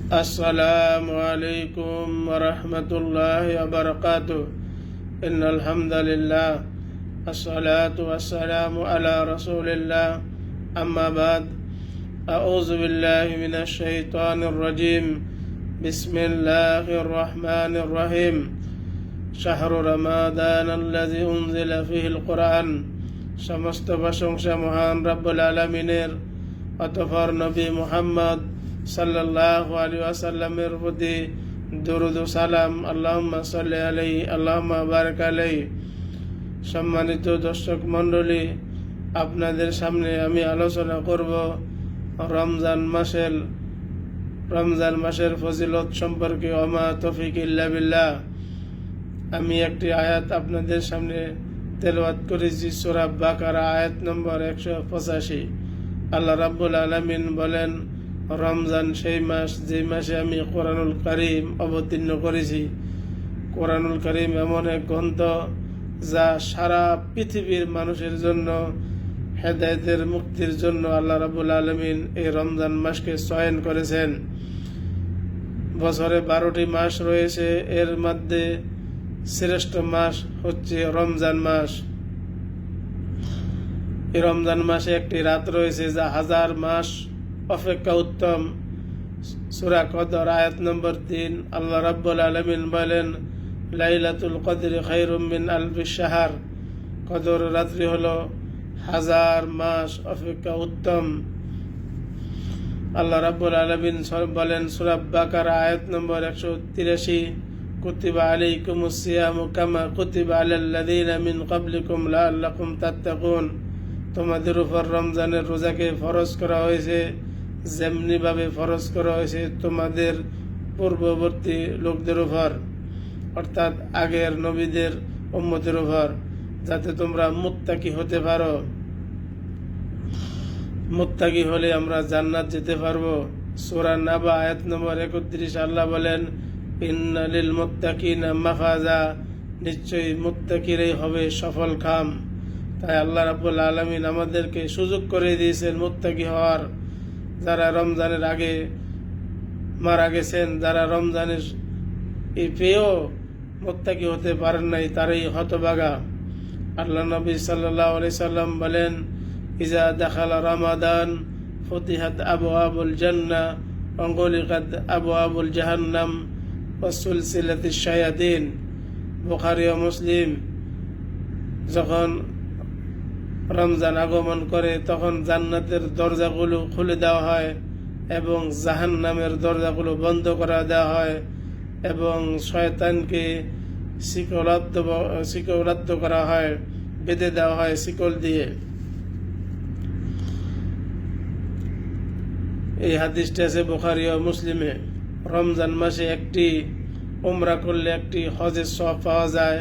السلام عليكم ورحمة الله وبركاته إن الحمد لله الصلاة والسلام على رسول الله أما بعد أعوذ بالله من الشيطان الرجيم بسم الله الرحمن الرحيم شهر رمضان الذي أنزل فيه القرآن সমস্ত প্রশংসা মহান রব্বুল আলামিনের অতঃপর নবী মুহাম্মদ সাল্লাল্লাহু আলাইহি ওয়াসাল্লামের প্রতি দরুদ ও সালাম আল্লাহুম্মা সাল্লি আলাইহি আল্লাহুম্মা বারিক আলাইহি। সম্মানিত দর্শক মণ্ডলী, আপনাদের সামনে আমি আলোচনা করব রমজান মাসের ফজিলত সম্পর্কে। ওমা তৌফিক ইল্লা বিল্লাহ। আমি একটি আয়াত আপনাদের সামনে তেলাওয়াত করেছি, সূরা বাকারা আয়াত নম্বর 185। আল্লাহ রাব্বুল আলামিন বলেন, রমজান সেই মাস যে মাসে আমি কোরআনুল কারীম অবতীর্ণ করেছি। কোরআনুল কারীম এমন এক গ্রন্থ যা সারা পৃথিবীর মানুষের জন্য হেদায়েতের মুক্তির জন্য আল্লাহ রাব্বুল আলামিন এই রমজান মাসকে চয়ন করেছেন। বছরে 12টি মাস রয়েছে, এর মধ্যে শ্রেষ্ঠ মাস হচ্ছে রমজান মাস। এই রমজান মাসে একটি রাত রয়েছে যা 1000 মাস অপেক্ষা উত্তম। সূরা কদর আয়াত নম্বর 3 আল্লাহ রাব্বুল আলামিন বলেন, লাইলাতুল কদরি খায়রুম মিন আলফি শাহর। কদর রাত্রি হলো 1000 মাস অপেক্ষা উত্তম। আল্লাহ রাব্বুল আলামিন বলেন সূরা বাকারা আয়াত নম্বর 183, কুতিবা আলাইকুমুস সিয়ামু কামা কুতিবা আলাল লাযিনা মিন ক্বাবলিকুম লাআল্লাকুম তাত্তাকুন। তোমাদের উপর রমজানের রোজাকে ফরজ করা হয়েছে যেমনি ভাবে ফরজ করা হয়েছে তোমাদের পূর্ববর্তী লোকদের উপর, অর্থাৎ আগের নবীদের উম্মতের উপর, যাতে তোমরা মুত্তাকি হতে পারো। মুত্তাকি হলে আমরা জান্নাত যেতে পারবো। সূরা নাবা আয়াত নম্বর 31 আল্লাহ বলেন, ইন্না লিল মুত্তাকিনা মাফাজা। নিশ্চয়ই মুত্তাকিরাই হবে সফল কাম। তাই আল্লাহ রাব্বুল আলামিন আমাদেরকে সুযোগ করে দিয়েছেন মুত্তাকি হওয়ার। যারা রমজানের আগে মারা গেছেন, যারা রমজানের এই পেয়েও মুত্তাকি হতে পারেন নাই, তারাই হতভাগা। আল্লাহ নবী সাল্লাল্লাহু আলাইহি সাল্লাম বলেন, ইজা দাখালা রমাদান ফুতিহাত আবওয়াবুল জান্নাহ ওয়া গুলিকাত আবওয়াবুল জাহান্নাম ওয়া সুলসিলাতিশ শায়াতিন। বুখারী ও মুসলিম। যখন রমজান আগমন করে তখন জান্নাতের দরজাগুলো খুলে দেওয়া হয় এবং জাহান্নামের দরজাগুলো বন্ধ করে দেওয়া হয় এবং শয়তানকে শিকলাবদ্ধ করা হয়, বেঁধে দেওয়া হয় শিকল দিয়ে। এই হাদিসটি আছে বুখারী ও মুসলিমে। রমজান মাসে একটি উমরা করলে একটি হজের সওয়াব পাওয়া যায়।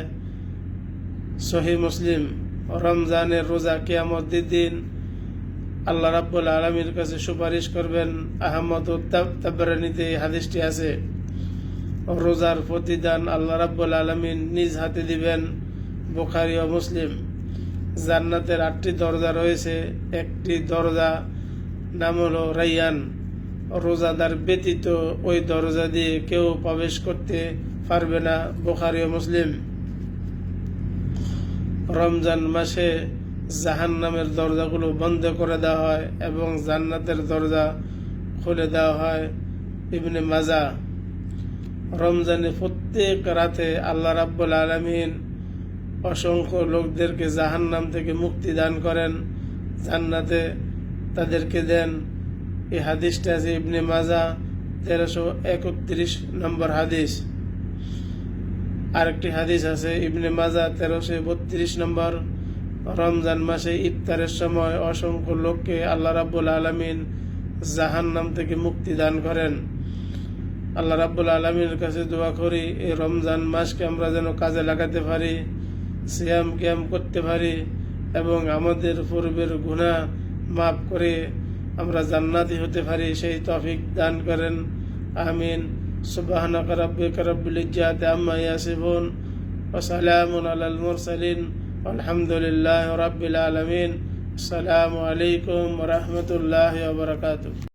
সহিহ মুসলিম। রমজানের রোজা কিয়ামতের দিন আল্লাহ রাব্বুল আলামিনের কাছে সুপারিশ করবেন। আহমদ ও তাবরানীতে এই হাদিসটি আছে। রোজার প্রতিদান আল্লাহ রাব্বুল আলামিন নিজ হাতে দিবেন। বুখারী ও মুসলিম। জান্নাতের 8টি দরজা রয়েছে। একটি দরজা নাম হলো রাইয়ান। রোজাদার ব্যতীত ওই দরজা দিয়ে কেউ প্রবেশ করতে পারবে না। বুখারী ও মুসলিম। রমজান মাসে জাহান্নামের দরজাগুলো বন্ধ করে দেওয়া হয় এবং জান্নাতের দরজা খুলে দেওয়া হয়। ইবনে মাজাহ। রমজানে প্রত্যেক রাতে আল্লাহ রাব্বুল আলামিন অসংখ্য লোকদেরকে জাহান্নাম থেকে মুক্তি দান করেন, জান্নাতে তাদেরকে দেন। এই হাদিসটা আছে ইবনে মাজাহ 1331 নম্বর হাদিস। আরেকটি হাদিস আছে ইবনে মাজাহ 1332 নম্বর। রমজান মাসে ইফতারের সময় অসংখ্য লোককে আল্লাহ রাব্বুল আলামিন জাহান্নাম থেকে মুক্তি দান করেন। আল্লাহ রাব্বুল আলামিনের কাছে দোয়া করি এই রমজান মাসকে আমরা যেন কাজে লাগাতে পারি, সিয়াম কিয়াম করতে পারি এবং আমাদের পূর্বের গুনাহ মাফ করে আমরা জান্নাতি হতে পারি, সেই তৌফিক দান করেন। আমিন। সুবহানাকা রাব্বিকা রাব্বিল ইজ্জাতি আম্মা ইয়াসিফুন ওয়া সালামুন আলাল মুরসালিন আলহামদুলিল্লাহি রাব্বিল আলামিন। আসসালামু আলাইকুম ওয়া রাহমাতুল্লাহি ওয়া বারাকাতুহু।